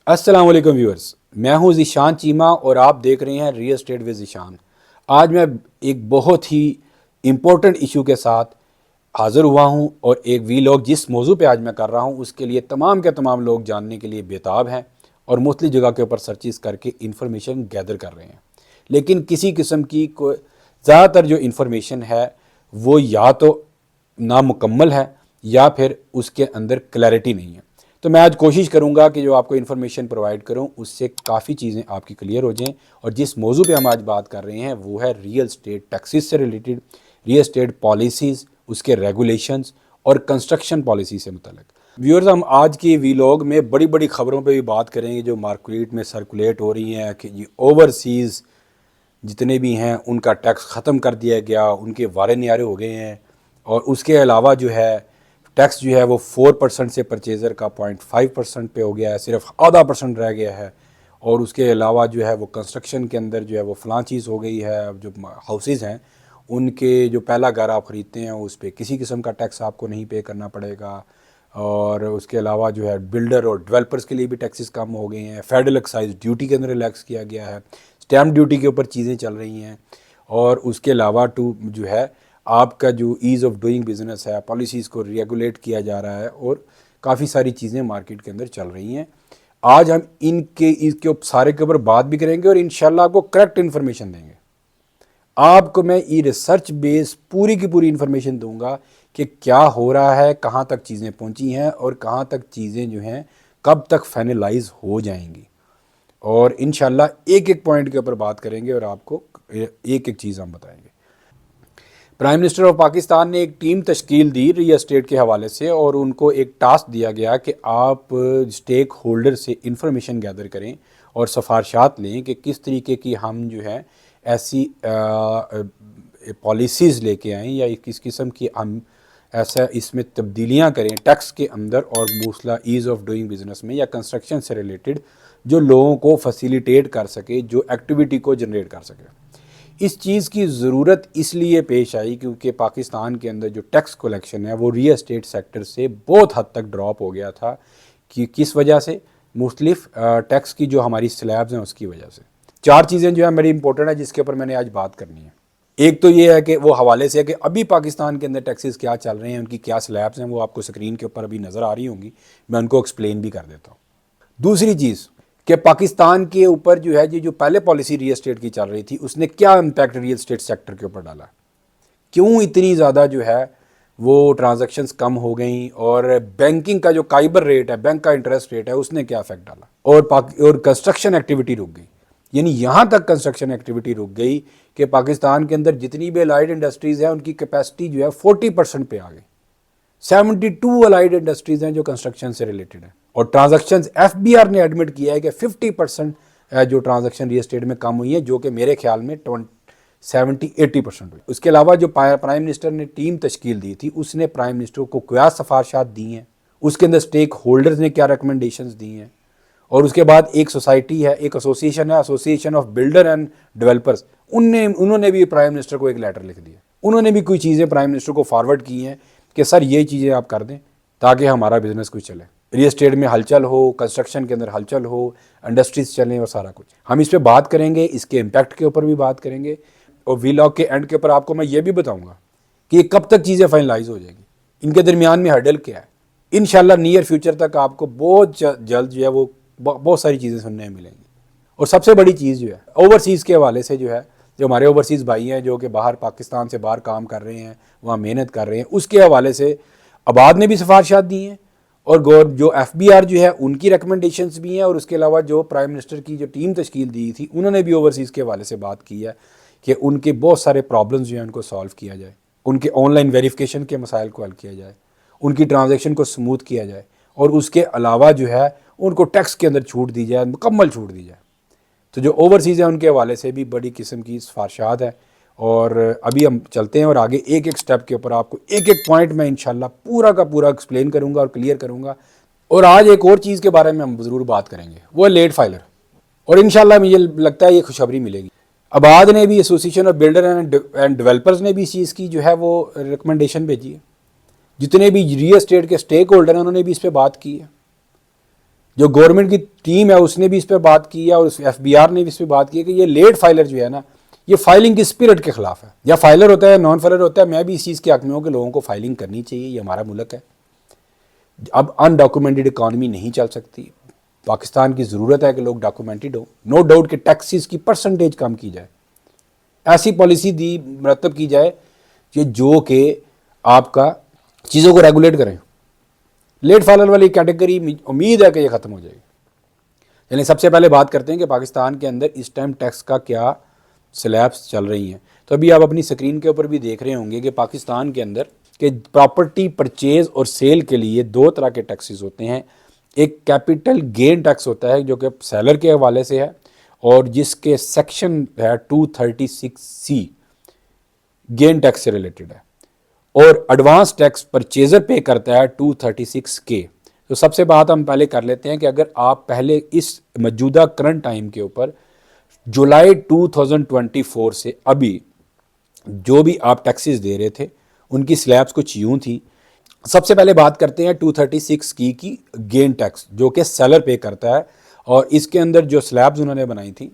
السلام علیکم ویورز، میں ہوں ذیشان چیمہ اور آپ دیکھ رہے ہیں ریئل اسٹیٹ ود ذیشان۔ آج میں ایک بہت ہی امپورٹنٹ ایشو کے ساتھ حاضر ہوا ہوں، اور ایک وی لاگ جس موضوع پہ آج میں کر رہا ہوں اس کے لیے تمام کے تمام لوگ جاننے کے لیے بےتاب ہیں اور مختلف جگہ کے اوپر سرچز کر کے انفارمیشن گیدر کر رہے ہیں، لیکن کسی قسم کی زیادہ تر جو انفارمیشن ہے وہ یا تو نامکمل ہے یا پھر اس کے اندر کلیئرٹی نہیں ہے۔ تو میں آج کوشش کروں گا کہ جو آپ کو انفارمیشن پرووائڈ کروں اس سے کافی چیزیں آپ کی کلیئر ہو جائیں، اور جس موضوع پہ ہم آج بات کر رہے ہیں وہ ہے ریئل اسٹیٹ ٹیکسز سے ریلیٹڈ، ریئل اسٹیٹ پالیسیز، اس کے ریگولیشنز اور کنسٹرکشن پالیسی سے متعلق۔ ویورز، ہم آج کی وی لاگ میں بڑی بڑی خبروں پہ بھی بات کریں گے جو مارکیٹ میں سرکولیٹ ہو رہی ہیں کہ یہ اوورسیز جتنے بھی ہیں ان کا ٹیکس ختم کر دیا گیا، ان کے وارے نیارے ہو گئے ہیں، اور اس کے علاوہ جو ہے ٹیکس جو ہے وہ 4% سے پرچیزر کا 0.5% پہ ہو گیا ہے، صرف آدھا % رہ گیا ہے، اور اس کے علاوہ جو ہے وہ کنسٹرکشن کے اندر جو ہے وہ فلاں چیز ہو گئی ہے، جو ہاؤسز ہیں ان کے جو پہلا گھر آپ خریدتے ہیں اس پہ کسی قسم کا ٹیکس آپ کو نہیں پے کرنا پڑے گا، اور اس کے علاوہ جو ہے بلڈر اور ڈیولپرز کے لیے بھی ٹیکسز کم ہو گئے ہیں، فیڈرل ایکسائز ڈیوٹی کے اندر ریلیکس کیا گیا ہے، اسٹیمپ ڈیوٹی کے اوپر چیزیں چل رہی ہیں، اور اس کے علاوہ جو ہے آپ کا جو ایز آف ڈوئنگ بزنس ہے، پالیسیز کو ریگولیٹ کیا جا رہا ہے، اور کافی ساری چیزیں مارکیٹ کے اندر چل رہی ہیں۔ آج ہم اس کے سارے کے اوپر بات بھی کریں گے اور انشاءاللہ آپ کو کریکٹ انفارمیشن دیں گے۔ آپ کو میں ریسرچ بیس پوری کی پوری انفارمیشن دوں گا کہ کیا ہو رہا ہے، کہاں تک چیزیں پہنچی ہیں، اور کہاں تک چیزیں جو ہیں کب تک فائنلائز ہو جائیں گی، اور انشاءاللہ ایک ایک پوائنٹ کے اوپر بات کریں گے اور آپ کو ایک ایک چیز ہم بتائیں گے۔ پرائم منسٹر آف پاکستان نے ایک ٹیم تشکیل دی ریئل اسٹیٹ کے حوالے سے، اور ان کو ایک ٹاسک دیا گیا کہ آپ اسٹیک ہولڈر سے انفارمیشن گیدر کریں اور سفارشات لیں کہ کس طریقے کی ہم جو ہے ایسی پالیسیز لے کے آئیں، یا کس قسم کی ہم ایسا اس میں تبدیلیاں کریں ٹیکس کے اندر اور موصلہ ایز آف ڈوئنگ بزنس میں یا کنسٹرکشن سے ریلیٹڈ، جو لوگوں کو فیسیلیٹیٹ کر سکے، جو ایکٹیویٹی کو جنریٹ کر سکے۔ اس چیز کی ضرورت اس لیے پیش آئی کیونکہ پاکستان کے اندر جو ٹیکس کلیکشن ہے وہ ریئل اسٹیٹ سیکٹر سے بہت حد تک ڈراپ ہو گیا تھا، کہ کس وجہ سے؟ مختلف ٹیکس کی جو ہماری سلیبز ہیں اس کی وجہ سے۔ چار چیزیں جو ہیں بڑی امپورٹنٹ ہیں جس کے اوپر میں نے آج بات کرنی ہے۔ ایک تو یہ ہے کہ وہ حوالے سے ہے کہ ابھی پاکستان کے اندر ٹیکسز کیا چل رہے ہیں، ان کی کیا سلیبز ہیں، وہ آپ کو سکرین کے اوپر ابھی نظر آ رہی ہوں گی، میں ان کو ایکسپلین بھی کر دیتا ہوں۔ دوسری چیز کہ پاکستان کے اوپر جو ہے یہ جو پہلے پالیسی ریئل اسٹیٹ کی چل رہی تھی اس نے کیا امپیکٹ ریئل اسٹیٹ سیکٹر کے اوپر ڈالا، کیوں اتنی زیادہ جو ہے وہ ٹرانزیکشنز کم ہو گئیں، اور بینکنگ کا جو کائبر ریٹ ہے، بینک کا انٹرسٹ ریٹ ہے، اس نے کیا افیکٹ ڈالا، اور کنسٹرکشن ایکٹیویٹی رک گئی۔ یعنی یہاں تک کنسٹرکشن ایکٹیویٹی رک گئی کہ پاکستان کے اندر جتنی بھی الائڈ انڈسٹریز ہیں ان کی کیپیسٹی جو ہے 40% پہ آ گئی۔ 72 الائڈ انڈسٹریز ہیں جو کنسٹرکشن سے ریلیٹڈ ہیں، اور ٹرانزیکشنز ایف بی آر نے ایڈمٹ کیا ہے کہ 50% جو ٹرانزیکشن ریئل اسٹیٹ میں کم ہوئی ہیں، جو کہ میرے خیال میں 70-80% ہوئی۔ اس کے علاوہ جو پرائم منسٹر نے ٹیم تشکیل دی تھی اس نے پرائم منسٹر کو کیا سفارشات دی ہیں، اس کے اندر اسٹیک ہولڈرز نے کیا ریکمنڈیشنز دی ہیں، اور اس کے بعد ایک سوسائٹی ہے، ایک ایسوسیشن ہے، association of builder and developers, انہوں نے بھی پرائم منسٹر کو ایک لیٹر لکھ دیا، انہوں نے بھی کوئی چیزیں پرائم منسٹر کو فارورڈ کی ہیں کہ سر یہ چیزیں آپ کر دیں تاکہ ہمارا بزنس کچھ چلے، ریئل اسٹیٹ میں ہلچل ہو، کنسٹرکشن کے اندر ہلچل ہو، انڈسٹریز چلیں اور سارا کچھ۔ ہم اس پہ بات کریں گے، اس کے امپیکٹ کے اوپر بھی بات کریں گے، اور وی لاگ کے اینڈ کے اوپر آپ کو میں یہ بھی بتاؤں گا کہ یہ کب تک چیزیں فائنلائز ہو جائیں گی، ان کے درمیان میں ہرڈل کیا ہے۔ انشاءاللہ نیئر فیوچر تک آپ کو بہت جلد جو ہے وہ بہت ساری چیزیں سننے میں ملیں گی۔ اور سب سے بڑی چیز جو ہے اوورسیز کے حوالے سے جو ہے، جو ہمارے اوورسیز بھائی ہیں جو کہ باہر پاکستان سے باہر کام کر رہے ہیں، وہاں محنت کر رہے ہیں، اس کے حوالے سے آباد نے بھی سفارشات دی ہیں، اور جو ایف بی آر جو ہے ان کی ریکمنڈیشنز بھی ہیں، اور اس کے علاوہ جو پرائم منسٹر کی جو ٹیم تشکیل دی تھی انہوں نے بھی اوورسیز کے حوالے سے بات کی ہے کہ ان کے بہت سارے پرابلمز جو ہیں ان کو سالو کیا جائے، ان کے آن لائن ویریفیکیشن کے مسائل کو حل کیا جائے، ان کی ٹرانزیکشن کو سموتھ کیا جائے، اور اس کے علاوہ جو ہے ان کو ٹیکس کے اندر چھوٹ دی جائے، مکمل چھوٹ دی جائے۔ تو جو اوورسیز ہیں ان کے حوالے سے بھی بڑی قسم کی سفارشات ہے، اور ابھی ہم چلتے ہیں اور آگے ایک ایک سٹیپ کے اوپر آپ کو ایک ایک پوائنٹ میں انشاءاللہ پورا کا پورا ایکسپلین کروں گا اور کلیئر کروں گا۔ اور آج ایک اور چیز کے بارے میں ہم ضرور بات کریں گے، وہ ہے لیٹ فائلر، اور انشاءاللہ مجھے لگتا ہے یہ خوشخبری ملے گی۔ آباد نے بھی، association of builder and developers نے بھی اس چیز کی جو ہے وہ ریکمنڈیشن بھیجی ہے، جتنے بھی ریئل اسٹیٹ کے اسٹیک ہولڈر ہیں انہوں نے بھی اس پہ بات کی ہے۔ جو گورنمنٹ کی ٹیم ہے اس نے بھی اس پہ بات کی ہے اور ایف بی آر نے بھی اس پہ بات کی ہے کہ یہ لیٹ فائلر جو ہے نا یہ فائلنگ کی اسپرٹ کے خلاف ہے. یا فائلر ہوتا ہے نان فائلر ہوتا ہے, میں بھی اس چیز کے حق میں ہوں کہ لوگوں کو فائلنگ کرنی چاہیے, یہ ہمارا ملک ہے. اب ان ڈاکومنٹڈ اکانومی نہیں چل سکتی, پاکستان کی ضرورت ہے کہ لوگ ڈاکومنٹڈ ہوں. نو ڈاؤٹ کہ ٹیکسز کی پرسنٹیج کم کی جائے, ایسی پالیسی مرتب کی جائے کہ جو کہ آپ کا چیزوں کو ریگولیٹ کریں. لیٹ فائلر والی کیٹیگری امید ہے کہ یہ ختم ہو جائے گی. یعنی سب سے پہلے بات کرتے ہیں کہ پاکستان کے اندر اس ٹائم ٹیکس کا کیا سلیبس چل رہی ہیں. تو ابھی آپ اپنی اسکرین کے اوپر بھی دیکھ رہے ہوں گے کہ پاکستان کے اندر کہ پراپرٹی پرچیز اور سیل کے لیے دو طرح کے ٹیکسز ہوتے ہیں. ایک کیپٹل گین ٹیکس ہوتا ہے جو کہ سیلر کے حوالے سے ہے اور جس کے سیکشن ہے 236C گین ٹیکس سے ریلیٹڈ ہے, اور ایڈوانس ٹیکس پرچیزر پے کرتا ہے 236K. تو سب سے بات ہم پہلے کر لیتے ہیں کہ اگر آپ پہلے اس موجودہ کرنٹ ٹائم کے اوپر جولائی 2024 سے ابھی جو بھی آپ ٹیکسز دے رہے تھے ان کی سلیبس کچھ یوں تھی. سب سے پہلے بات کرتے ہیں 236 کی گین ٹیکس جو کہ سیلر پے کرتا ہے, اور اس کے اندر جو سلیبز انہوں نے بنائی تھی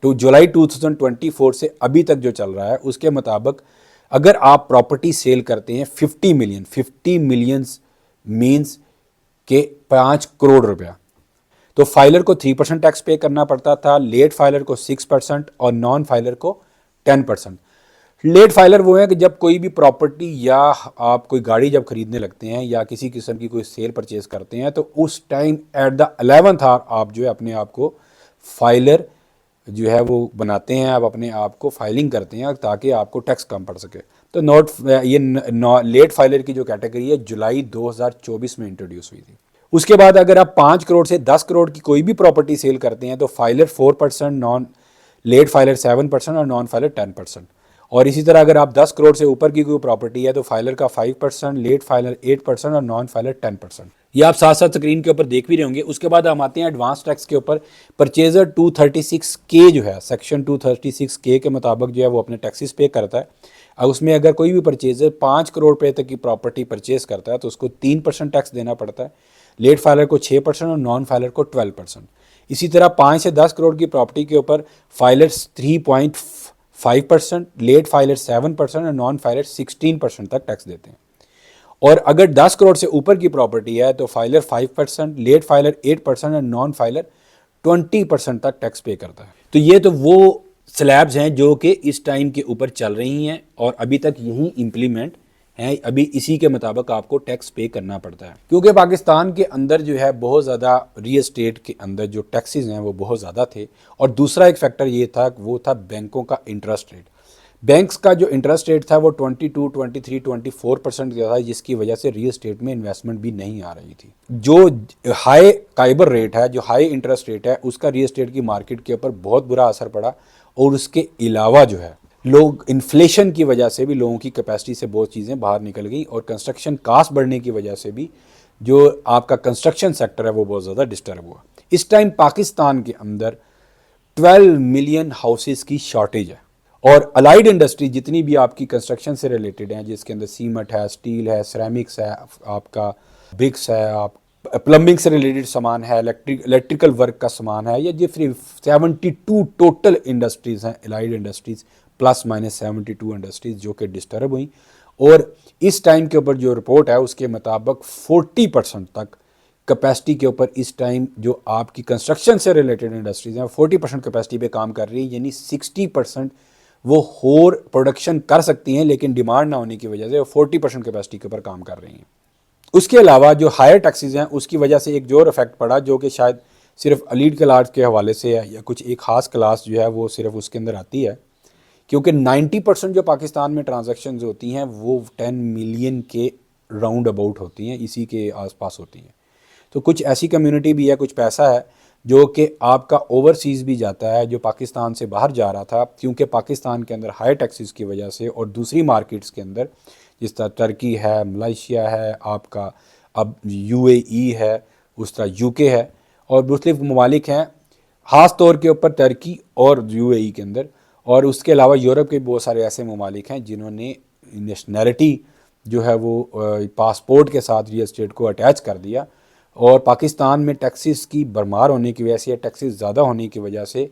تو جولائی 2024 سے ابھی تک جو چل رہا ہے اس کے مطابق اگر آپ پراپرٹی سیل کرتے ہیں 50 ملینز مینز کہ 5 کروڑ روپیہ, تو فائلر کو 3% ٹیکس پے کرنا پڑتا تھا, لیٹ فائلر کو 6% اور نان فائلر کو 10%. لیٹ فائلر وہ ہیں کہ جب کوئی بھی پراپرٹی یا آپ کوئی گاڑی جب خریدنے لگتے ہیں یا کسی قسم کی کوئی سیل پرچیز کرتے ہیں تو اس ٹائم ایٹ دا 11th آور آپ جو ہے اپنے آپ کو فائلر جو ہے وہ بناتے ہیں, آپ اپنے آپ کو فائلنگ کرتے ہیں تاکہ آپ کو ٹیکس کم پڑ سکے. تو یہ لیٹ فائلر کی جو کیٹیگری ہے جولائی 2024 میں انٹروڈیوس ہوئی تھی. اس کے بعد اگر آپ 5 کروڑ سے 10 کروڑ کی کوئی بھی پراپرٹی سیل کرتے ہیں تو فائلر 4%, لیٹ فائلر 7% اور نان فائلر 10%. اور اسی طرح اگر آپ 10 کروڑ سے اوپر کی کوئی پراپرٹی ہے تو فائلر کا 5%, لیٹ فائلر 8% اور نان فائلر 10%. یہ آپ ساتھ ساتھ اسکرین کے اوپر دیکھ بھی رہے ہوں گے. اس کے بعد ہم آتے ہیں ایڈوانس ٹیکس کے اوپر. پرچیزر 236K جو ہے سیکشن 236K کے مطابق جو ہے وہ اپنے ٹیکسز پے کرتا ہے. اب اس میں اگر کوئی بھی پرچیزر 5 کروڑ روپے تک کی پراپرٹی پرچیز کرتا ہے تو اس کو 3% ٹیکس دینا پڑتا ہے, لیٹ فائلر کو 6% اور نان فائلر کو 12%. اسی طرح 5 سے 10 کروڑ کی پراپرٹی کے اوپر فائلر 3.5%, لیٹ فائلر 7% اور نان فائلر 16% تک ٹیکس دیتے ہیں. اور اگر 10 کروڑ سے اوپر کی پراپرٹی ہے تو فائلر 5%, لیٹ فائلر 8% اور نان فائلر 20% تک ٹیکس پے کرتا ہے. تو یہ تو وہ سلیبز ہیں جو کہ اس ٹائم کے اوپر چل رہی ہیں اور ابھی تک یہی امپلیمنٹ ہیں, ابھی اسی کے مطابق آپ کو ٹیکس پے کرنا پڑتا ہے. کیونکہ پاکستان کے اندر جو ہے بہت زیادہ ریل اسٹیٹ کے اندر جو ٹیکسز ہیں وہ بہت زیادہ تھے, اور دوسرا ایک فیکٹر یہ تھا وہ تھا بینکوں کا انٹرسٹ ریٹ. بینکس کا جو انٹرسٹ ریٹ تھا وہ 22, 23, 24% کا تھا, جس کی وجہ سے ریل اسٹیٹ میں انویسٹمنٹ بھی نہیں آ رہی تھی. جو ہائی کائبر ریٹ ہے, جو ہائی انٹرسٹ ریٹ ہے, اس کا ریل اسٹیٹ کی مارکیٹ کے اوپر بہت برا اثر پڑا. اور اس کے علاوہ جو ہے لوگ انفلیشن کی وجہ سے بھی لوگوں کی کیپیسٹی سے بہت چیزیں باہر نکل گئی, اور کنسٹرکشن کاسٹ بڑھنے کی وجہ سے بھی جو آپ کا کنسٹرکشن سیکٹر ہے وہ بہت زیادہ ڈسٹرب ہوا. اس ٹائم پاکستان کے اندر 12 ملین ہاؤسز کی شارٹیج ہے, اور الائیڈ انڈسٹری جتنی بھی آپ کی کنسٹرکشن سے ریلیٹڈ ہیں, جس کے اندر سیمنٹ ہے, اسٹیل ہے, سیرامکس ہے, آپ کا برکس ہے, آپ پلمبنگ سے ریلیٹڈ سامان ہے, الیکٹریکل ورک کا سامان ہے, یا جو 72 ٹوٹل انڈسٹریز ہیں الائیڈ انڈسٹریز +- 72 انڈسٹریز جو کہ ڈسٹرب ہوئیں. اور اس ٹائم کے اوپر جو رپورٹ ہے اس کے مطابق 40% تک کیپیسٹی کے اوپر اس ٹائم جو آپ کی کنسٹرکشن سے ریلیٹڈ انڈسٹریز ہیں 40% کیپیسٹی پہ کام کر رہی ہیں, یعنی 60% وہ اور پروڈکشن کر سکتی ہیں لیکن ڈیمانڈ نہ ہونے کی وجہ سے وہ 40% کیپیسٹی کے اوپر کام کر رہی ہیں. اس کے علاوہ جو ہائر ٹیکسز ہیں اس کی وجہ سے ایک جو افیکٹ پڑا جو کہ شاید صرف ایلیٹ کلاس کے حوالے سے ہے, یا کچھ ایک خاص کلاس جو ہے وہ صرف اس کے اندر آتی ہے, کیونکہ 90% جو پاکستان میں ٹرانزیکشنز ہوتی ہیں وہ 10 ملین کے راؤنڈ اباؤٹ ہوتی ہیں, اسی کے آس پاس ہوتی ہیں. تو کچھ ایسی کمیونٹی بھی ہے, کچھ پیسہ ہے جو کہ آپ کا اوورسیز بھی جاتا ہے, جو پاکستان سے باہر جا رہا تھا, کیونکہ پاکستان کے اندر ہائی ٹیکسز کی وجہ سے اور دوسری مارکیٹس کے اندر جس طرح ترکی ہے, ملائیشیا ہے, آپ کا اب UAE ہے, اس طرح UK ہے, اور مختلف ممالک ہیں, خاص طور کے اوپر ترکی اور UAE کے اندر. اور اس کے علاوہ یورپ کے بہت سارے ایسے ممالک ہیں جنہوں نے نیشنلٹی جو ہے وہ پاسپورٹ کے ساتھ ریل اسٹیٹ کو اٹیچ کر دیا, اور پاکستان میں ٹیکسز کی برمار ہونے کی وجہ سے یا ٹیکسز زیادہ ہونے کی وجہ سے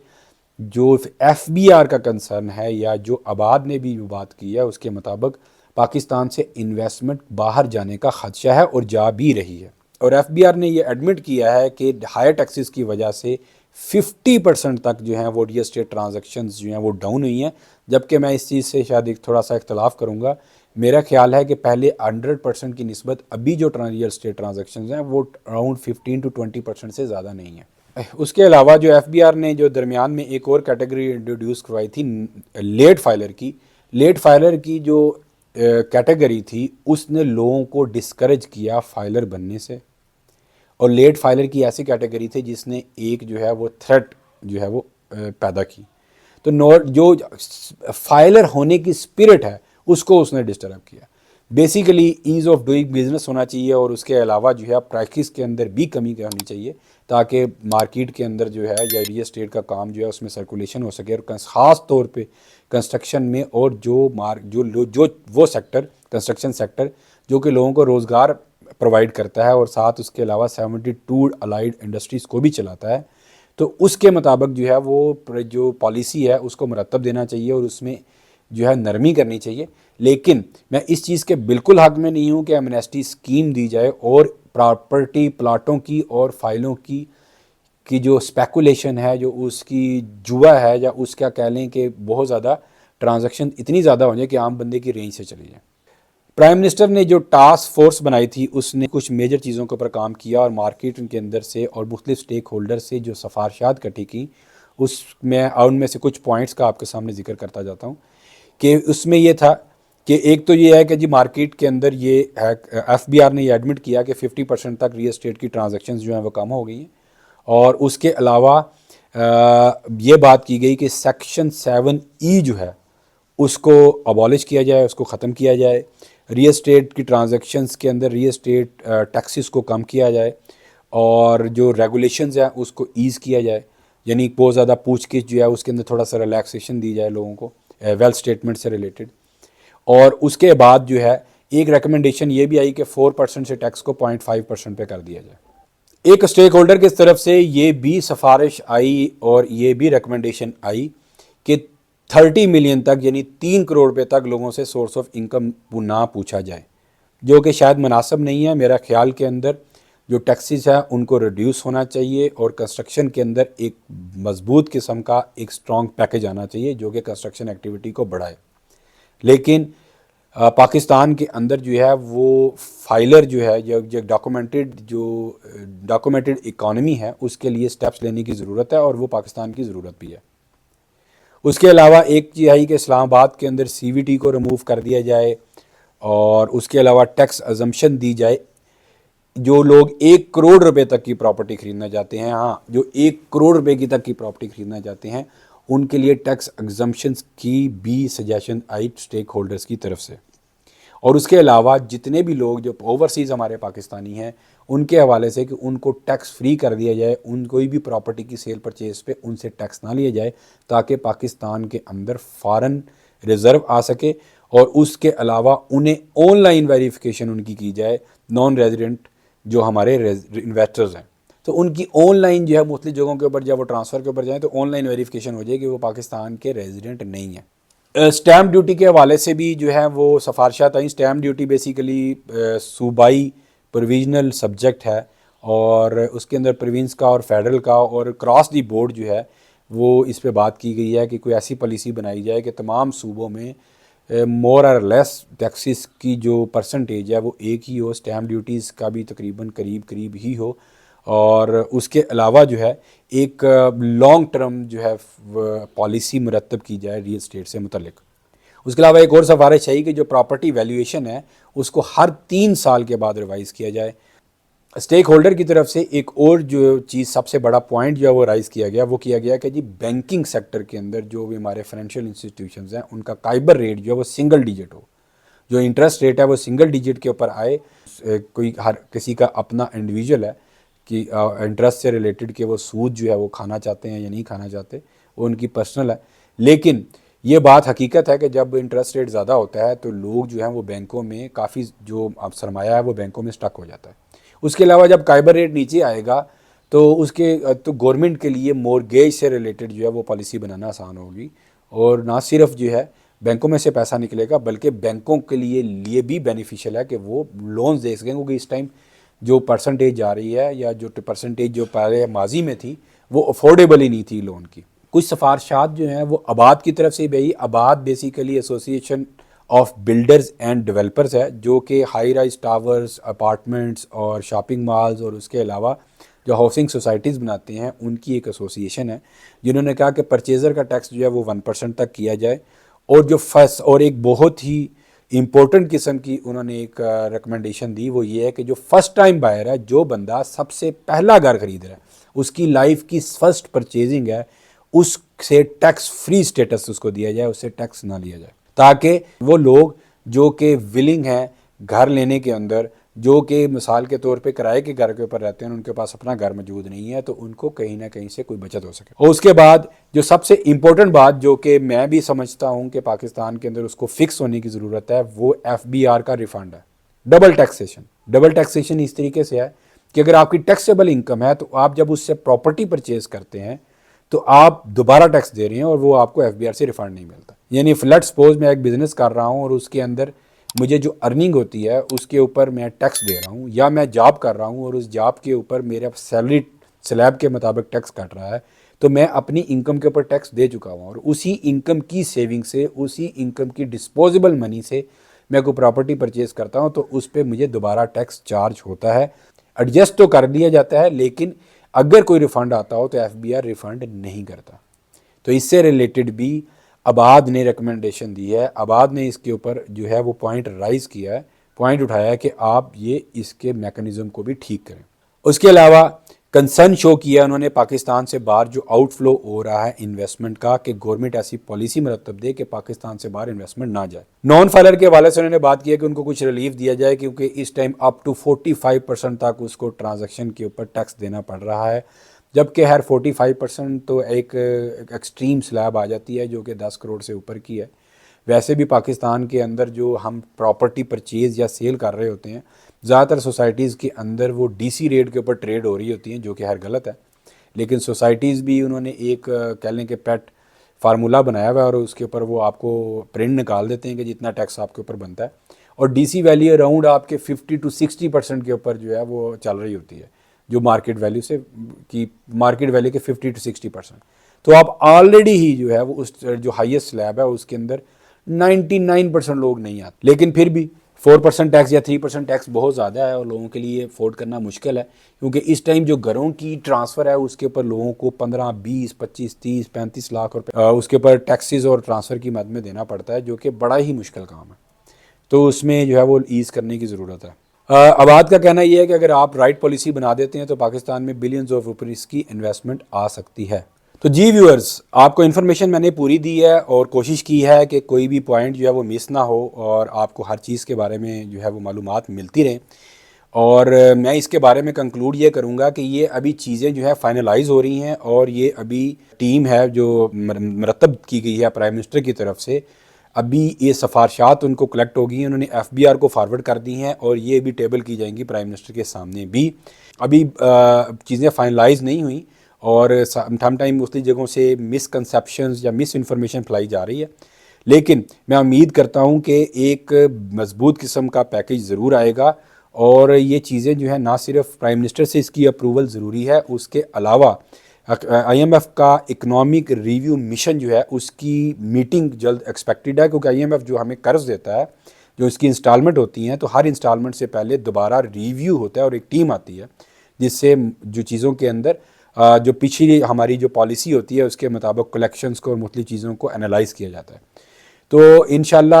جو ایف بی آر کا کنسرن ہے یا جو آباد نے بھی بات کی ہے اس کے مطابق پاکستان سے انویسٹمنٹ باہر جانے کا خدشہ ہے اور جا بھی رہی ہے. اور ایف بی آر نے یہ ایڈمٹ کیا ہے کہ ہائر ٹیکسز کی وجہ سے 50% تک جو ہیں وہ ریل اسٹیٹ ٹرانزیکشنز جو ہیں وہ ڈاؤن ہوئی ہیں. جبکہ میں اس چیز سے شاید ایک تھوڑا سا اختلاف کروں گا. میرا خیال ہے کہ پہلے 100% کی نسبت ابھی جو ریل اسٹیٹ ٹرانزیکشنز ہیں وہ اراؤنڈ 15 to 20% سے زیادہ نہیں ہیں. اس کے علاوہ جو ایف بی آر نے جو درمیان میں ایک اور کیٹیگری انٹروڈیوس کروائی تھی لیٹ فائلر کی جو کیٹیگری تھی اس نے لوگوں کو ڈسکریج کیا فائلر بننے سے. اور لیٹ فائلر کی ایسی کیٹیگری تھی جس نے ایک جو ہے وہ تھریٹ جو ہے وہ پیدا کی. تو جو فائلر ہونے کی اسپرٹ ہے اس کو اس نے ڈسٹرب کیا. Basically as of doing business ہونا چاہیے اور اس کے علاوہ جو ہے پریکٹس کے اندر بھی کمی ہونی چاہیے تاکہ مارکیٹ کے اندر جو ہے یا ریل اسٹیٹ کا کام جو ہے اس میں سرکولیشن ہو سکے. اور خاص طور پہ کنسٹرکشن میں اور جو وہ سیکٹر کنسٹرکشن سیکٹر جو کہ لوگوں کو روزگار پرووائڈ کرتا ہے اور ساتھ اس کے علاوہ 72 الائیڈ انڈسٹریز کو بھی چلاتا ہے. تو اس کے مطابق جو ہے وہ جو پالیسی ہے اس کو مرتب دینا چاہیے اور اس میں جو ہے نرمی کرنی چاہیے. لیکن میں اس چیز کے بالکل حق میں نہیں ہوں کہ ایمنیسٹی اسکیم دی جائے اور پراپرٹی پلاٹوں کی اور فائلوں کی جو اسپیکولیشن ہے جو اس کی جوا ہے یا اس کا کہہ لیں کہ بہت زیادہ ٹرانزیکشن اتنی زیادہ ہو جائے کہ عام بندے کی رینج سے چلی جائے. پرائم منسٹر نے جو ٹاسک فورس بنائی تھی اس نے کچھ میجر چیزوں کے اوپر کام کیا اور مارکیٹ کے اندر سے اور مختلف سٹیک ہولڈر سے جو سفارشات اکٹھی کی ان میں سے کچھ پوائنٹس کا آپ کے سامنے ذکر کرتا جاتا ہوں. کہ اس میں یہ تھا کہ ایک تو یہ ہے کہ جی مارکیٹ کے اندر یہ ایف بی آر نے یہ ایڈمٹ کیا کہ 50% تک ریل اسٹیٹ کی ٹرانزیکشنز جو ہیں وہ کم ہو گئی ہیں. اور اس کے علاوہ یہ بات کی گئی کہ سیکشن 7E جو ہے اس کو ابالش کیا جائے, اس کو ختم کیا جائے. ریل اسٹیٹ کی ٹرانزیکشنز کے اندر ریل اسٹیٹ ٹیکسز کو کم کیا جائے اور جو ریگولیشنز ہیں اس کو ایز کیا جائے. یعنی بہت زیادہ پوچھ گچھ جو ہے اس کے اندر تھوڑا سا ریلیکسیشن دی جائے لوگوں کو ویلتھ اسٹیٹمنٹ سے ریلیٹڈ. اور اس کے بعد جو ہے ایک ریکمنڈیشن یہ بھی آئی کہ 4% سے ٹیکس کو 0.5% پہ کر دیا جائے. ایک اسٹیک ہولڈر کی طرف سے یہ بھی سفارش آئی اور یہ بھی ریکمنڈیشن آئی کہ 30 ملین تک یعنی 3 کروڑ روپے تک لوگوں سے سورس آف انکم نہ پوچھا جائے, جو کہ شاید مناسب نہیں ہے. میرا خیال کے اندر جو ٹیکسز ہیں ان کو ریڈیوس ہونا چاہیے اور کنسٹرکشن کے اندر ایک مضبوط قسم کا ایک اسٹرانگ پیکج آنا چاہیے جو کہ کنسٹرکشن ایکٹیویٹی کو بڑھائے. لیکن پاکستان کے اندر جو ہے وہ فائلر جو ہے جو ڈاکومنٹڈ اکانومی ہے اس کے لیے سٹیپس لینے کی ضرورت ہے اور وہ پاکستان کی ضرورت بھی ہے. اس کے علاوہ ایک چیز آئی کہ اسلام آباد کے اندر سی وی ٹی کو ریموو کر دیا جائے اور اس کے علاوہ ٹیکس ازمپشن دی جائے. جو لوگ 1 کروڑ روپے تک کی پراپرٹی خریدنا چاہتے ہیں, ہاں جو 1 کروڑ روپے کی تک کی پراپرٹی خریدنا چاہتے ہیں ان کے لیے ٹیکس ایگزمپشنز کی بھی سجیشن آئی اسٹیک ہولڈرز کی طرف سے. اور اس کے علاوہ جتنے بھی لوگ جو اوورسیز ہمارے پاکستانی ہیں ان کے حوالے سے کہ ان کو ٹیکس فری کر دیا جائے, ان کوئی بھی پراپرٹی کی سیل پرچیز پہ ان سے ٹیکس نہ لیا جائے تاکہ پاکستان کے اندر فارن ریزرو آ سکے. اور اس کے علاوہ انہیں آن لائن ویریفیکیشن ان کی جائے نان ریزیڈنٹ جو ہمارے انویسٹرز ہیں, تو ان کی آن لائن جو ہے مختلف جگہوں کے اوپر جب وہ ٹرانسفر کے اوپر جائیں تو آن لائن ویریفیکیشن ہو جائے کہ وہ پاکستان کے ریزیڈنٹ نہیں ہیں. اسٹیمپ ڈیوٹی کے حوالے سے بھی جو ہے وہ سفارشات آئیں. اسٹیمپ ڈیوٹی بیسیکلی صوبائی پروویژنل سبجیکٹ ہے اور اس کے اندر پروونس کا اور فیڈرل کا اور کراس دی بورڈ جو ہے وہ اس پہ بات کی گئی ہے کہ کوئی ایسی پالیسی بنائی جائے کہ تمام صوبوں میں مور اور لیس ٹیکسز کی جو پرسنٹیج ہے وہ ایک ہی ہو, اسٹیمپ ڈیوٹیز کا بھی تقریباً قریب ہی ہو. اور اس کے علاوہ جو ہے ایک لانگ ٹرم جو ہے پالیسی مرتب کی جائے ریل اسٹیٹ سے متعلق. اس کے علاوہ ایک اور سفارش ہے کہ جو پراپرٹی ویلیویشن ہے اس کو ہر 3 سال کے بعد ریوائز کیا جائے. اسٹیک ہولڈر کی طرف سے ایک اور جو چیز سب سے بڑا پوائنٹ جو ہے وہ رائز کیا گیا کہ جی بینکنگ سیکٹر کے اندر جو بھی ہمارے فائنینشیل انسٹیٹیوشنز ہیں ان کا کائبر ریٹ جو ہے وہ سنگل ڈیجٹ ہو, جو انٹرسٹ ریٹ ہے وہ سنگل ڈیجٹ کے اوپر آئے. کوئی ہر کسی کا اپنا انڈیویجول ہے کہ انٹرسٹ سے ریلیٹڈ کہ وہ سود جو ہے وہ کھانا چاہتے ہیں یا نہیں کھانا چاہتے, وہ ان کی پرسنل ہے. لیکن یہ بات حقیقت ہے کہ جب انٹرسٹ ریٹ زیادہ ہوتا ہے تو لوگ جو ہیں وہ بینکوں میں کافی جو اب سرمایہ ہے وہ بینکوں میں سٹک ہو جاتا ہے. اس کے علاوہ جب کائبر ریٹ نیچے آئے گا تو اس کے تو گورنمنٹ کے لیے مورگیج سے ریلیٹڈ جو ہے وہ پالیسی بنانا آسان ہوگی, اور نہ صرف جو ہے بینکوں میں سے پیسہ نکلے گا بلکہ بینکوں کے لیے بھی بینیفیشیل ہے کہ وہ لونز دے سکیں, کیونکہ اس ٹائم جو پرسنٹیج جا رہی ہے یا جو پرسنٹیج جو پہلے ماضی میں تھی وہ افورڈیبل ہی نہیں تھی لون کی. کچھ سفارشات جو ہیں وہ آباد کی طرف سے بھی, آباد basically association of builders and developers ہے جو کہ ہائی رائز ٹاورز, اپارٹمنٹس اور شاپنگ مالز اور اس کے علاوہ جو ہاؤسنگ سوسائٹیز بناتے ہیں ان کی ایک ایسوسیشن ہے, جنہوں نے کہا کہ پرچیزر کا ٹیکس جو ہے وہ 1% تک کیا جائے. اور جو اور ایک بہت ہی امپورٹنٹ قسم کی انہوں نے ایک ریکمنڈیشن دی, وہ یہ ہے کہ جو فرسٹ ٹائم بائر ہے, جو بندہ سب سے پہلا گھر خرید رہا ہے, اس کی لائف کی فرسٹ پرچیزنگ ہے, اس سے ٹیکس فری سٹیٹس اس کو دیا جائے, اس سے ٹیکس نہ لیا جائے, تاکہ وہ لوگ جو کہ ولنگ ہیں گھر لینے کے اندر, جو کہ مثال کے طور پہ کرائے کے گھر کے اوپر رہتے ہیں, ان کے پاس اپنا گھر موجود نہیں ہے, تو ان کو کہیں نہ کہیں سے کوئی بچت ہو سکے. اور اس کے بعد جو سب سے امپورٹنٹ بات جو کہ میں بھی سمجھتا ہوں کہ پاکستان کے اندر اس کو فکس ہونے کی ضرورت ہے, وہ FBR کا ریفنڈ ہے. ڈبل ٹیکسیشن اس طریقے سے ہے کہ اگر آپ کی ٹیکسیبل انکم ہے تو آپ جب اس سے پراپرٹی پرچیز کرتے ہیں تو آپ دوبارہ ٹیکس دے رہے ہیں اور وہ آپ کو FBR سے ریفنڈ نہیں ملتا. یعنی لیٹس سپوز میں ایک بزنس کر رہا ہوں اور اس کے اندر مجھے جو ارننگ ہوتی ہے اس کے اوپر میں ٹیکس دے رہا ہوں, یا میں جاب کر رہا ہوں اور اس جاب کے اوپر میرا سیلری سلیب کے مطابق ٹیکس کٹ رہا ہے, تو میں اپنی انکم کے اوپر ٹیکس دے چکا ہوں, اور اسی انکم کی سیونگ سے, اسی انکم کی ڈسپوزیبل منی سے میں کوئی پراپرٹی پرچیز کرتا ہوں تو اس پہ مجھے دوبارہ ٹیکس چارج ہوتا ہے. ایڈجسٹ تو کر دیا جاتا ہے, لیکن اگر کوئی ریفنڈ آتا ہو تو FBR ریفنڈ نہیں کرتا. تو اس سے ریلیٹڈ بھی آباد نے ریکمنڈیشن دی ہے, آباد نے اس کے اوپر جو ہے وہ پوائنٹ رائز کیا ہے, پوائنٹ اٹھایا ہے کہ آپ یہ اس کے میکنزم کو بھی ٹھیک کریں. اس کے علاوہ کنسرن شو کیا انہوں نے پاکستان سے باہر جو آؤٹ فلو ہو رہا ہے انویسٹمنٹ کا, کہ گورنمنٹ ایسی پالیسی مرتب دے کہ پاکستان سے باہر انویسٹمنٹ نہ جائے. نان فائلر کے حوالے سے انہوں نے بات کی ہے کہ ان کو کچھ ریلیف دیا جائے, کیونکہ اس ٹائم اپ ٹو 45% تک اس کو ٹرانزیکشن کے اوپر ٹیکس دینا پڑ رہا ہے, جبکہ ہر 45% تو ایک ایکسٹریم سلیب آ جاتی ہے جو کہ 10 کروڑ سے اوپر کی ہے. ویسے بھی پاکستان کے اندر جو ہم پراپرٹی پرچیز یا سیل کر رہے ہوتے ہیں, زیادہ تر سوسائٹیز کے اندر وہ DC ریٹ کے اوپر ٹریڈ ہو رہی ہوتی ہیں, جو کہ ہر غلط ہے. لیکن سوسائٹیز بھی انہوں نے ایک کہہ لیں کہ پیٹ فارمولہ بنایا ہوا ہے, اور اس کے اوپر وہ آپ کو پرنٹ نکال دیتے ہیں کہ جتنا ٹیکس آپ کے اوپر بنتا ہے, اور DC ویلیو اراؤنڈ آپ کے 50 to 60% کے اوپر جو ہے وہ چل رہی ہوتی ہے, جو مارکیٹ ویلیو سے کی مارکیٹ ویلیو کے 50 to 60%. تو آپ آلریڈی ہی جو ہے وہ اس جو ہائیسٹ سلیب ہے اس کے اندر 99% لوگ نہیں آتے, لیکن پھر بھی 4% ٹیکس یا 3% ٹیکس بہت زیادہ ہے اور لوگوں کے لیے افورڈ کرنا مشکل ہے, کیونکہ اس ٹائم جو گھروں کی ٹرانسفر ہے اس کے اوپر لوگوں کو 15, 20, 25, 30, 35 لاکھ روپے اس کے اوپر ٹیکسیز اور ٹرانسفر کی مد میں دینا پڑتا ہے, جو کہ بڑا ہی مشکل کام ہے. تو اس میں جو ہے وہ ایز کرنے کی ضرورت ہے. آباد کا کہنا یہ ہے کہ اگر آپ رائٹ پالیسی بنا دیتے ہیں تو پاکستان میں بلینز آف روپیز کی انویسٹمنٹ آ سکتی ہے. تو جی ویورز, آپ کو انفارمیشن میں نے پوری دی ہے اور کوشش کی ہے کہ کوئی بھی پوائنٹ جو ہے وہ مس نہ ہو اور آپ کو ہر چیز کے بارے میں جو ہے وہ معلومات ملتی رہیں. اور میں اس کے بارے میں کنکلوڈ یہ کروں گا کہ یہ ابھی چیزیں جو ہے فائنلائز ہو رہی ہیں, اور یہ ابھی ٹیم ہے جو مرتب کی گئی ہے پرائم منسٹر کی طرف سے, ابھی یہ سفارشات ان کو کلیکٹ ہو گئی ہیں, انہوں نے FBR کو فارورڈ کر دی ہیں, اور یہ بھی ٹیبل کی جائیں گی پرائم منسٹر کے سامنے بھی. ابھی چیزیں فائنلائز نہیں ہوئیں, اور ٹائم مختلف جگہوں سے مس کنسیپشنز یا مس انفارمیشن پھیلائی جا رہی ہے, لیکن میں امید کرتا ہوں کہ ایک مضبوط قسم کا پیکیج ضرور آئے گا, اور یہ چیزیں جو ہیں نہ صرف پرائم منسٹر سے اس کی اپروول ضروری ہے, اس کے علاوہ IMF کا اکنامک ریویو مشن جو ہے اس کی میٹنگ جلد ایکسپیکٹڈ ہے, کیونکہ IMF جو ہمیں قرض دیتا ہے, جو اس کی انسٹالمنٹ ہوتی ہیں, تو ہر انسٹالمنٹ سے پہلے دوبارہ ریویو ہوتا ہے اور ایک ٹیم آتی ہے جس سے جو چیزوں کے اندر جو پچھلی ہماری جو پالیسی ہوتی ہے اس کے مطابق کلیکشنز کو اور مختلف چیزوں کو انالائز کیا جاتا ہے. تو انشاءاللہ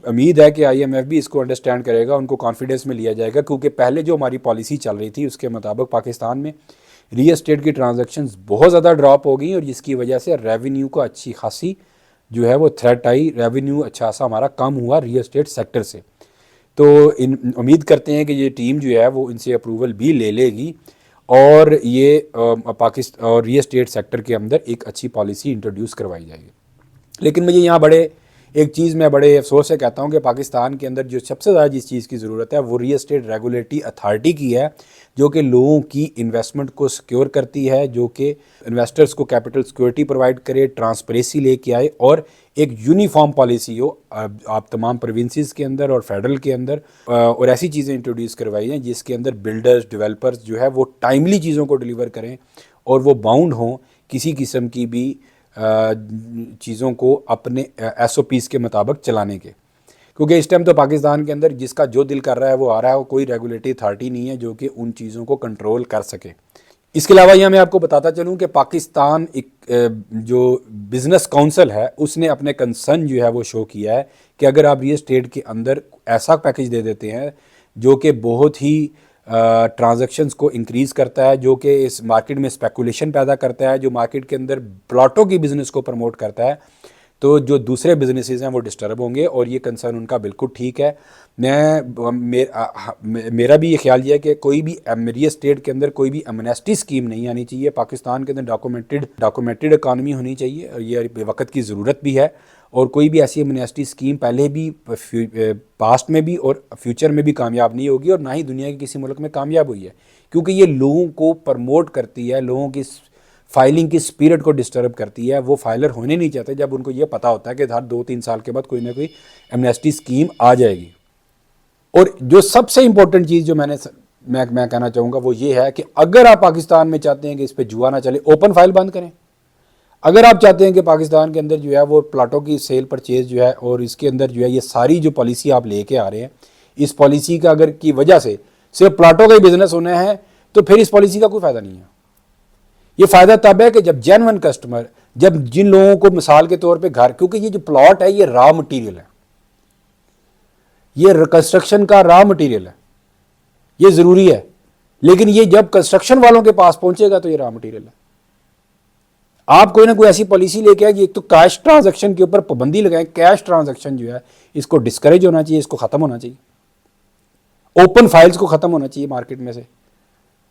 امید ہے کہ IMF بھی اس کو انڈرسٹینڈ کرے گا, ان کو کانفیڈنس میں لیا جائے گا, کیونکہ پہلے جو ہماری پالیسی چل رہی تھی اس کے مطابق پاکستان میں ریل اسٹیٹ کی ٹرانزیکشنز بہت زیادہ ڈراپ ہو گئی, اور جس کی وجہ سے ریونیو کو اچھی خاصی جو ہے وہ تھریٹ آئی, ریونیو اچھا خاصا ہمارا کم ہوا ریل اسٹیٹ سیکٹر سے. تو امید کرتے ہیں کہ یہ ٹیم جو ہے وہ ان سے اپروول بھی لے گی, اور یہ پاکستان اور ریل اسٹیٹ سیکٹر کے اندر ایک اچھی پالیسی انٹروڈیوس کروائی جائے گی. لیکن مجھے یہاں ایک چیز میں بڑے افسوس سے کہتا ہوں کہ پاکستان کے اندر جو سب سے زیادہ جس چیز کی ضرورت ہے وہ ریئل اسٹیٹ ریگولیٹری اتھارٹی کی ہے، جو کہ لوگوں کی انویسٹمنٹ کو سیکیور کرتی ہے، جو کہ انویسٹرز کو کیپٹل سیکیورٹی پرووائڈ کرے، ٹرانسپریسی لے کے آئے اور ایک یونیفارم پالیسی ہو آپ تمام پروونسز کے اندر اور فیڈرل کے اندر، اور ایسی چیزیں انٹروڈیوس کروائی ہیں جس کے اندر بلڈرز ڈیولپرز جو ہے وہ ٹائملی چیزوں کو ڈیلیور کریں اور وہ باؤنڈ ہوں کسی قسم کی بھی چیزوں کو اپنے ایس او پیز کے مطابق چلانے کے، کیونکہ اس ٹائم تو پاکستان کے اندر جس کا جو دل کر رہا ہے وہ آ رہا ہے، کوئی ریگولیٹری اتھارٹی نہیں ہے جو کہ ان چیزوں کو کنٹرول کر سکے۔ اس کے علاوہ یہاں میں آپ کو بتاتا چلوں کہ پاکستان ایک جو بزنس کونسل ہے اس نے اپنے کنسرن جو ہے وہ شو کیا ہے کہ اگر آپ ریئل اسٹیٹ کے اندر ایسا پیکج دے دیتے ہیں جو کہ بہت ہی ٹرانزیکشنز کو انکریز کرتا ہے، جو کہ اس مارکیٹ میں اسپیکولیشن پیدا کرتا ہے، جو مارکیٹ کے اندر پلاٹوں کی بزنس کو پروموٹ کرتا ہے، تو جو دوسرے بزنسز ہیں وہ ڈسٹرب ہوں گے، اور یہ کنسرن ان کا بالکل ٹھیک ہے۔ میرا بھی یہ خیال یہ ہے کہ کوئی بھی ریئل اسٹیٹ کے اندر کوئی بھی ایمنیسٹی اسکیم نہیں آنی چاہیے، پاکستان کے اندر ڈاکومنٹڈ اکانومی ہونی چاہیے، اور یہ وقت کی ضرورت بھی ہے، اور کوئی بھی ایسی ایمنیسٹی اسکیم پہلے بھی پاسٹ میں بھی اور فیوچر میں بھی کامیاب نہیں ہوگی، اور نہ ہی دنیا کے کسی ملک میں کامیاب ہوئی ہے، کیونکہ یہ لوگوں کو پرموٹ کرتی ہے، لوگوں کی فائلنگ کی سپیرٹ کو ڈسٹرب کرتی ہے۔ وہ فائلر ہونے نہیں چاہتے جب ان کو یہ پتا ہوتا ہے کہ ہر 2-3 سال کے بعد کوئی نہ کوئی ایمنیسٹی اسکیم آ جائے گی۔ اور جو سب سے امپورٹنٹ چیز جو میں کہنا چاہوں گا وہ یہ ہے کہ اگر آپ پاکستان میں چاہتے ہیں کہ اس پہ جوا نہ چلے، اوپن فائل بند کریں۔ اگر آپ چاہتے ہیں کہ پاکستان کے اندر جو ہے وہ پلاٹوں کی سیل پرچیز جو ہے اور اس کے اندر جو ہے یہ ساری جو پالیسی آپ لے کے آ رہے ہیں، اس پالیسی کا اگر کی وجہ سے صرف پلاٹوں کا ہی بزنس ہونا ہے تو پھر اس پالیسی کا کوئی فائدہ نہیں ہے۔ یہ فائدہ تب ہے کہ جب جینون کسٹمر، جب جن لوگوں کو مثال کے طور پہ گھر، کیونکہ یہ جو پلاٹ ہے یہ را مٹیریل ہے، یہ کنسٹرکشن کا را مٹیریل ہے، یہ ضروری ہے، لیکن یہ جب کنسٹرکشن والوں کے پاس پہنچے گا تو یہ را مٹیریل ہے۔ آپ کوئی نہ کوئی ایسی پالیسی لے کے آئے، ایک تو کیش ٹرانزیکشن کے اوپر پابندی لگائیں، کیش ٹرانزیکشن جو ہے اس کو ڈسکریج ہونا چاہیے، اس کو ختم ہونا چاہیے، اوپن فائلز کو ختم ہونا چاہیے مارکیٹ میں سے،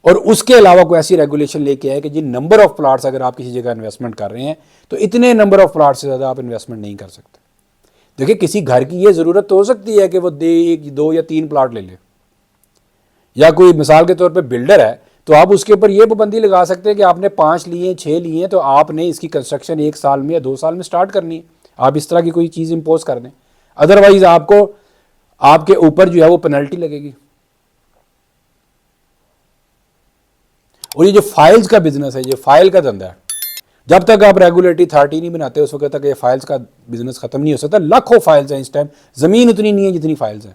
اور اس کے علاوہ کوئی ایسی ریگولیشن لے کے آئے کہ جن نمبر آف پلاٹس اگر آپ کسی جگہ انویسٹمنٹ کر رہے ہیں تو اتنے نمبر آف پلاٹ سے زیادہ آپ انویسٹمنٹ نہیں کر سکتے۔ دیکھیں کسی گھر کی یہ ضرورت تو ہو سکتی ہے کہ وہ 2 یا 3 پلاٹ لے لے، یا کوئی مثال کے طور پہ بلڈر ہے تو آپ اس کے اوپر یہ پابندی لگا سکتے ہیں کہ آپ نے 5 لیے 6 لیے تو آپ نے اس کی کنسٹرکشن 1 سال میں یا 2 سال میں سٹارٹ کرنی ہے، آپ اس طرح کی کوئی چیز امپوز کر دیں، ادروائز آپ کو آپ کے اوپر جو ہے وہ پینلٹی لگے گی۔ اور یہ جو فائلز کا بزنس ہے، یہ فائل کا دھندا ہے، جب تک آپ ریگولیٹری اتھارٹی نہیں بناتے اس وقت تک یہ فائلز کا بزنس ختم نہیں ہو سکتا۔ لاکھوں فائلز ہیں اس ٹائم، زمین اتنی نہیں ہے جتنی فائلز ہیں۔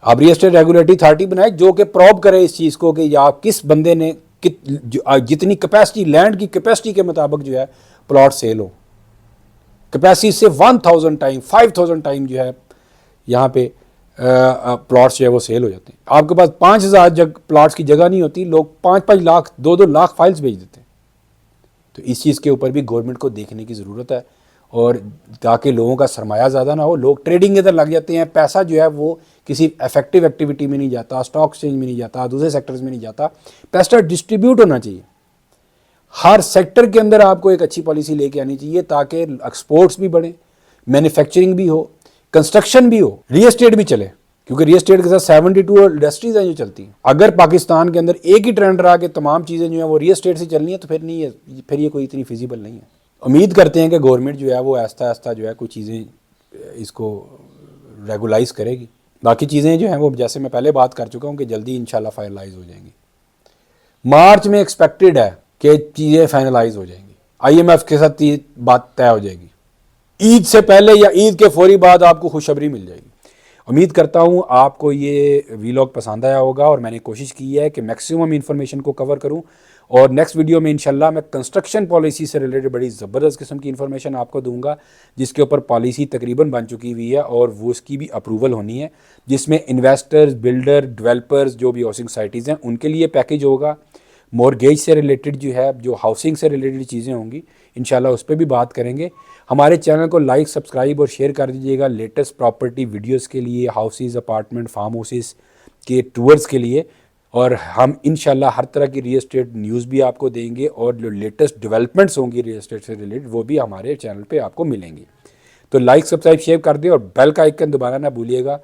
آپ ریئل اسٹیٹ ریگولیٹری اتھارٹی بنائے جو کہ پروب کرے اس چیز کو کہ یا کس بندے نے جتنی کیپیسٹی، لینڈ کی کیپیسٹی کے مطابق جو ہے پلاٹ سیل ہو، کیپیسٹی سے 1000 ٹائم 5000 ٹائم جو ہے یہاں پہ پلاٹس جو ہے وہ سیل ہو جاتے ہیں۔ آپ کے پاس 5000 پلاٹس کی جگہ نہیں ہوتی، لوگ 5-5 لاکھ 2-2 لاکھ فائلز بھیج دیتے ہیں۔ تو اس چیز کے اوپر بھی گورنمنٹ کو دیکھنے کی ضرورت ہے، اور تاکہ لوگوں کا سرمایہ زیادہ نہ ہو، لوگ ٹریڈنگ کے اندر لگ جاتے ہیں، پیسہ جو ہے وہ کسی افیکٹو ایکٹیویٹی میں نہیں جاتا، اسٹاک ایکسچینج میں نہیں جاتا، دوسرے سیکٹرز میں نہیں جاتا، پیسہ ڈسٹریبیوٹ ہونا چاہیے۔ ہر سیکٹر کے اندر آپ کو ایک اچھی پالیسی لے کے آنی چاہیے تاکہ ایکسپورٹس بھی بڑھیں، مینوفیکچرنگ بھی ہو، کنسٹرکشن بھی ہو، ریئل اسٹیٹ بھی چلے، کیونکہ ریئل اسٹیٹ کے ساتھ 72 انڈسٹریز ہیں جو چلتی ہیں۔ اگر پاکستان کے اندر ایک ہی ٹرینڈ رہا کہ تمام چیزیں جو ہیں وہ ریئل اسٹیٹ سے چلنی ہیں تو پھر نہیں ہے، پھر یہ کوئی اتنی فیزیبل نہیں ہے۔ امید کرتے ہیں کہ گورنمنٹ جو ہے وہ آہستہ آہستہ جو ہے کوئی چیزیں اس کو ریگولائز کرے گی۔ باقی چیزیں جو ہیں وہ جیسے میں پہلے بات کر چکا ہوں کہ جلدی انشاءاللہ فائنلائز ہو جائیں گی۔ مارچ میں ایکسپیکٹڈ ہے کہ چیزیں فائنلائز ہو جائیں گی، IMF کے ساتھ بات طے ہو جائے گی، عید سے پہلے یا عید کے فوری بعد آپ کو خوشخبری مل جائے گی۔ امید کرتا ہوں آپ کو یہ ویلاگ پسند آیا ہوگا، اور میں نے کوشش کی ہے کہ میکسیمم انفارمیشن کو کور کروں، اور نیکسٹ ویڈیو میں انشاءاللہ میں کنسٹرکشن پالیسی سے ریلیٹڈ بڑی زبردست قسم کی انفارمیشن آپ کو دوں گا، جس کے اوپر پالیسی تقریباً بن چکی ہوئی ہے اور وہ اس کی بھی اپروول ہونی ہے، جس میں انویسٹرز، بلڈر، ڈیولپرز جو بھی ہاؤسنگ سائٹیز ہیں ان کے لیے پیکیج ہوگا، مورگیج سے ریلیٹڈ جو ہے، جو ہاؤسنگ سے ریلیٹڈ چیزیں ہوں گی انشاءاللہ اس پہ بھی بات کریں گے۔ ہمارے چینل کو لائک، سبسکرائب اور شیئر کر دیجیے گا لیٹسٹ پراپرٹی ویڈیوز کے لیے، ہاؤسز، اپارٹمنٹ، فارم ہاؤسز کے ٹورز کے لیے، اور ہم انشاءاللہ ہر طرح کی ریل اسٹیٹ نیوز بھی آپ کو دیں گے، اور جو لیٹسٹ ڈیولپمنٹس ہوں گی ریل اسٹیٹ سے ریلیٹڈ وہ بھی ہمارے چینل پہ آپ کو ملیں گی. تو لائک سبسکرائب شیئر کر دیں، اور بیل کا آئکن دبانا نہ بھولیے گا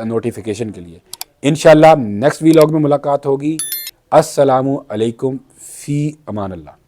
نوٹیفیکیشن کے لیے. انشاءاللہ نیکسٹ ویلاگ میں ملاقات ہوگی. السلام علیکم، فی امان اللہ.